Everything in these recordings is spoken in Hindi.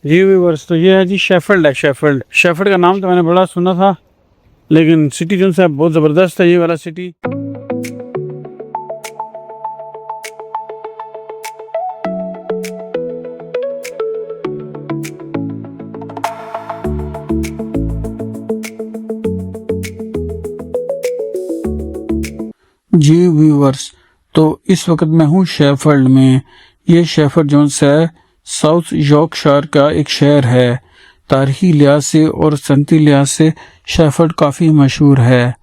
जी व्यूअर्स, तो ये है जी शेफील्ड है। शेफील्ड शेफील्ड का नाम तो मैंने बड़ा सुना था, लेकिन सिटी जो है बहुत ज़बरदस्त है ये वाला सिटी। जी व्यूअर्स, तो इस वक्त मैं हूँ शेफील्ड में। ये शेफील्ड जोन्स है साउथ यॉर्कशायर का एक शहर है। तारीखी लिहाज से और सनती लिहाज से शेफील्ड काफ़ी मशहूर है।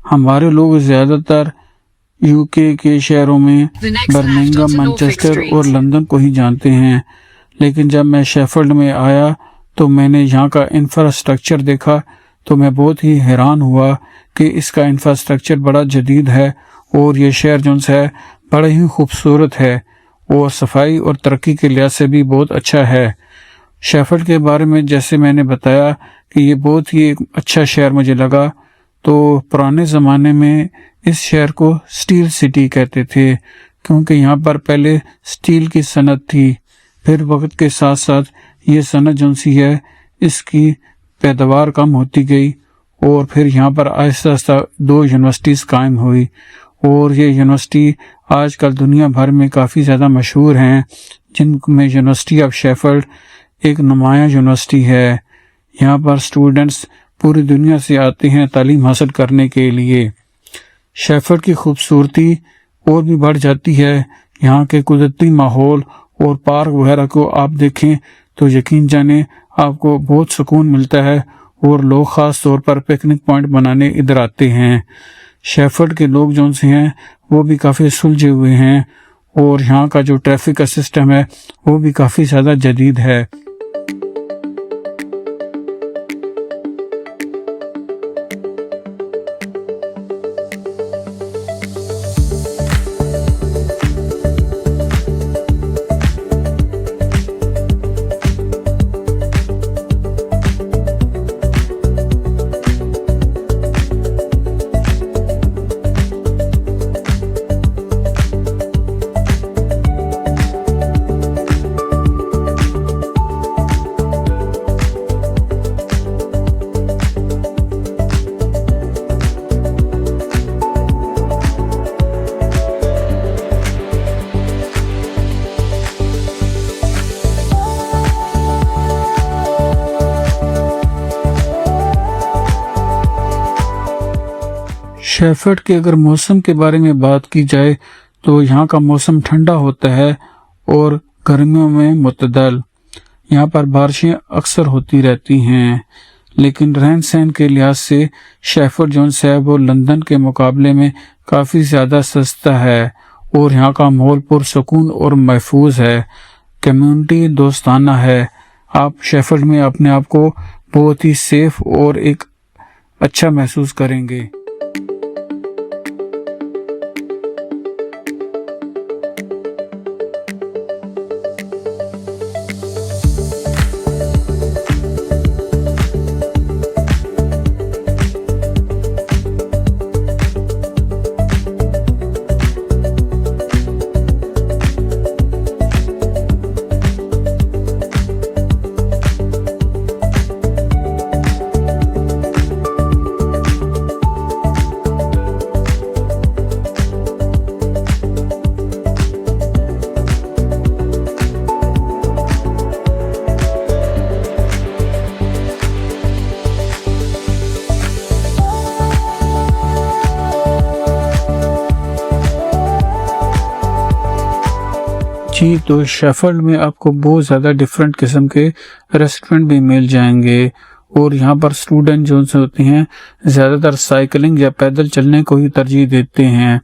हमारे लोग ज़्यादातर यूके के शहरों में बर्मिंघम, मैनचेस्टर और लंदन को ही जानते हैं, लेकिन जब मैं शेफील्ड में आया तो मैंने यहाँ का इंफ्रास्ट्रक्चर देखा तो मैं बहुत ही हैरान हुआ कि इसका इंफ्रास्ट्रक्चर बड़ा जदीद है और ये शहर जो है बड़ा ही खूबसूरत है और सफाई और तरक्की के लिहाज से भी बहुत अच्छा है। शेफील्ड के बारे में जैसे मैंने बताया कि ये बहुत ही एक अच्छा शहर मुझे लगा। तो पुराने ज़माने में इस शहर को स्टील सिटी कहते थे, क्योंकि यहाँ पर पहले स्टील की सनत थी। फिर वक्त के साथ साथ ये सनत जो सी है इसकी पैदावार कम होती गई और फिर यहाँ पर आहिस्ता आहिस्ता 2 यूनिवर्सिटीज़ कायम हुई और ये यूनिवर्सिटी आजकल दुनिया भर में काफ़ी ज़्यादा मशहूर हैं, जिनमें यूनिवर्सिटी ऑफ शेफील्ड एक नुमायाँ यूनिवर्सिटी है। यहाँ पर स्टूडेंट्स पूरी दुनिया से आते हैं तालीम हासिल करने के लिए। शेफील्ड की खूबसूरती और भी बढ़ जाती है। यहाँ के कुदरती माहौल और पार्क वगैरह को आप देखें तो यकीन जाने आपको बहुत सुकून मिलता है और लोग ख़ास तौर पर पिकनिक पॉइंट बनाने इधर आते हैं। शेफील्ड के लोग जो से हैं वो भी काफ़ी सुलझे हुए हैं और यहाँ का जो ट्रैफिक का सिस्टम है वो भी काफ़ी ज़्यादा जदीद है। शेफील्ड के अगर मौसम के बारे में बात की जाए तो यहाँ का मौसम ठंडा होता है और गर्मियों में मुतदल। यहाँ पर बारिशें अक्सर होती रहती हैं, लेकिन रहन सहन के लिहाज से शेफील्ड जो है वो लंदन के मुकाबले में काफ़ी ज़्यादा सस्ता है और यहाँ का माहौल पुरसकून और महफूज है। कम्युनिटी दोस्ताना है। आप शेफील्ड में अपने आप को बहुत ही सेफ और एक अच्छा महसूस करेंगे। जी, तो शेफील्ड में आपको बहुत ज़्यादा डिफरेंट किस्म के रेस्टोरेंट भी मिल जाएंगे और यहाँ पर स्टूडेंट जो से होते हैं ज़्यादातर साइकिलिंग या पैदल चलने को ही तरजीह देते हैं।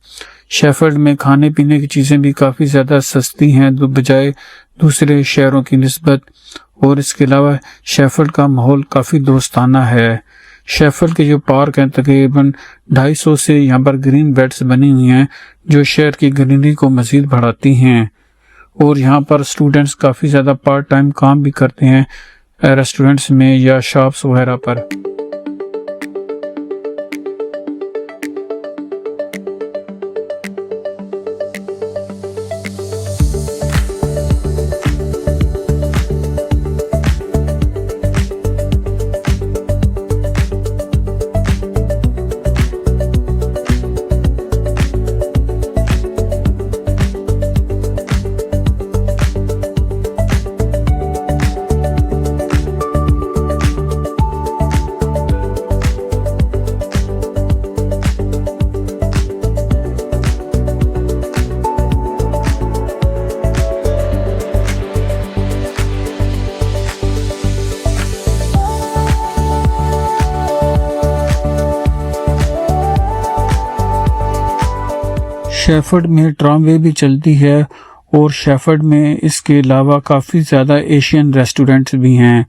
शेफील्ड में खाने पीने की चीज़ें भी काफ़ी ज़्यादा सस्ती हैं बजाय दूसरे शहरों की निस्बत, और इसके अलावा शेफील्ड का माहौल काफ़ी दोस्ताना है। शेफील्ड के जो पार्क हैं तकरीबन 250 से यहाँ पर ग्रीन बेल्ट्स बनी हुई हैं जो शहर की ग्रीनरी को मज़ीद बढ़ाती हैं और यहाँ पर स्टूडेंट्स काफ़ी ज़्यादा पार्ट टाइम काम भी करते हैं रेस्टोरेंट्स में या शॉप्स वगैरह पर। शेफर्ड में ट्रामवे भी चलती है और शेफर्ड में इसके अलावा काफ़ी ज़्यादा एशियन रेस्टोरेंट्स भी हैं।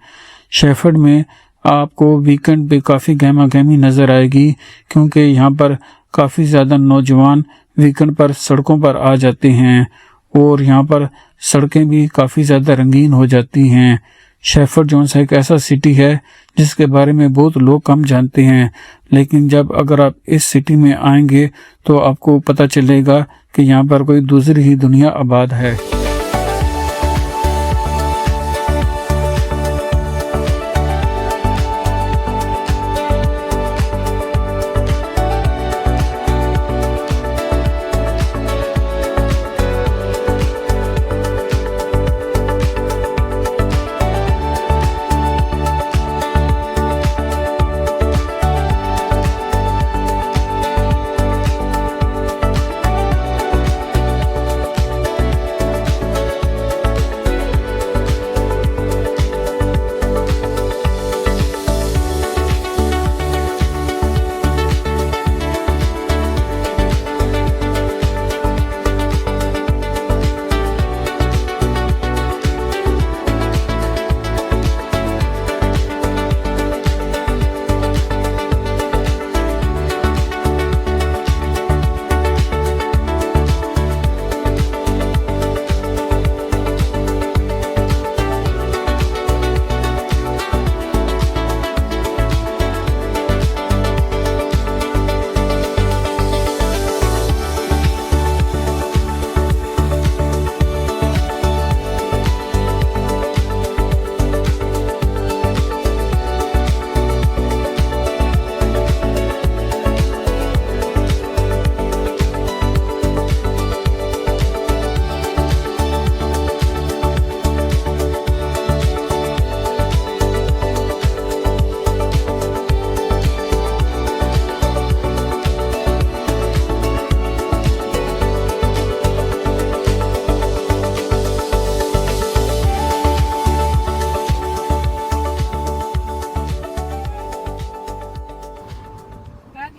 शेफर्ड में आपको वीकेंड पे काफ़ी गहमा गहमी नज़र आएगी क्योंकि यहाँ पर काफ़ी ज़्यादा नौजवान वीकेंड पर सड़कों पर आ जाते हैं और यहाँ पर सड़कें भी काफ़ी ज़्यादा रंगीन हो जाती हैं। शेफर्ड जोन्स एक ऐसा सिटी है जिसके बारे में बहुत लोग कम जानते हैं, लेकिन जब अगर आप इस सिटी में आएंगे तो आपको पता चलेगा कि यहाँ पर कोई दूसरी ही दुनिया आबाद है।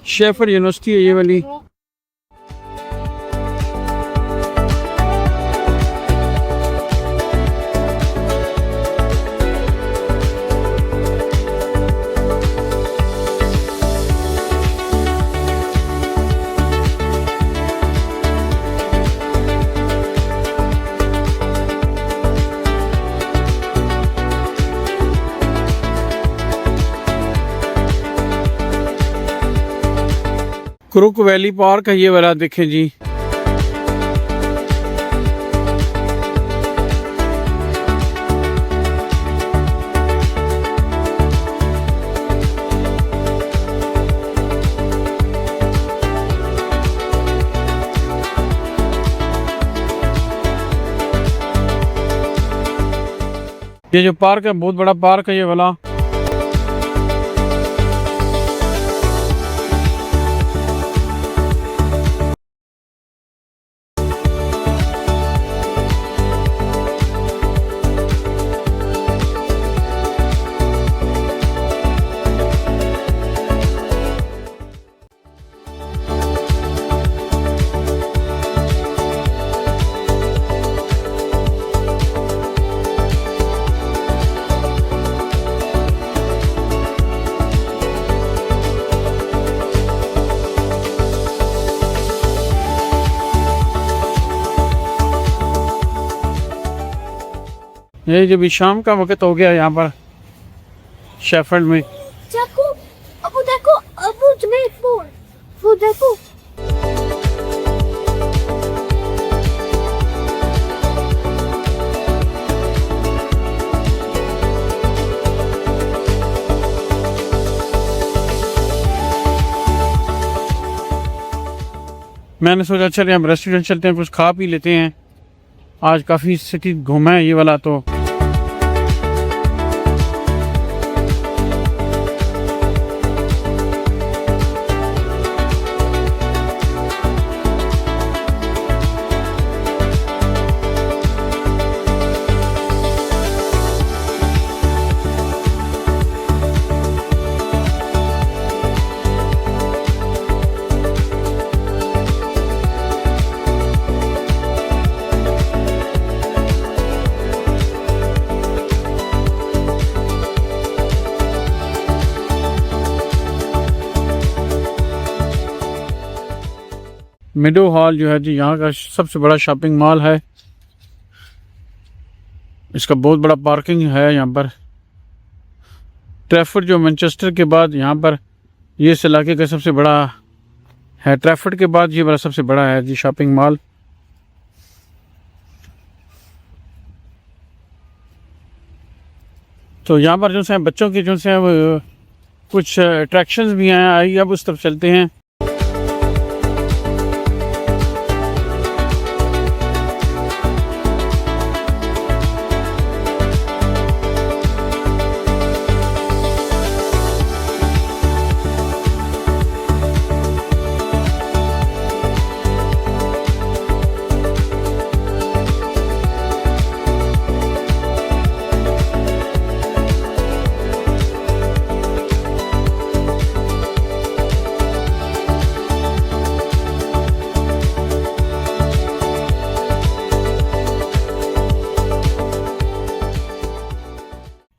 शेफर्ड यूनिवर्सिटी है ये वाली। क्रुक वैली पार्क है ये वाला, देखें जी। ये जो पार्क है बहुत बड़ा पार्क है ये वाला। ये जब शाम का वक्त हो गया यहाँ पर शेफर्ड में। देखो अबू तुम्हें वो देखो। मैंने सोचा चलिए हम रेस्टोरेंट चलते हैं, कुछ खा पी लेते हैं। आज काफ़ी सिटी घूमा है ये वाला तो। मिडो हॉल जो है जी यहाँ का सबसे बड़ा शॉपिंग मॉल है। इसका बहुत बड़ा पार्किंग है यहाँ पर। ट्रैफर्ड जो मैनचेस्टर के बाद यहाँ पर ये इस इलाके का सबसे बड़ा है। ट्रैफर्ड के बाद ये बड़ा सबसे बड़ा है जी शॉपिंग मॉल। तो यहाँ पर जो है बच्चों के जो है वो कुछ अट्रैक्शंस भी हैं। आइए अब उस तरफ चलते हैं।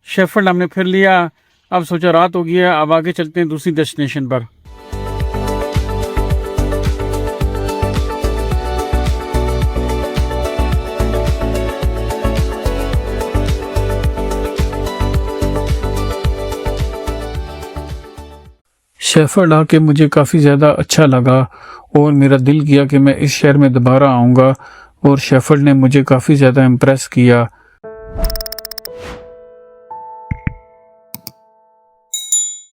शेफर्ड हमने फिर लिया। अब सोचा रात हो गई है, अब आगे चलते हैं दूसरी डेस्टिनेशन पर। शेफर्ड आके मुझे काफ़ी ज़्यादा अच्छा लगा और मेरा दिल किया कि मैं इस शहर में दोबारा आऊँगा। और शेफर्ड ने मुझे काफ़ी ज़्यादा इम्प्रेस किया।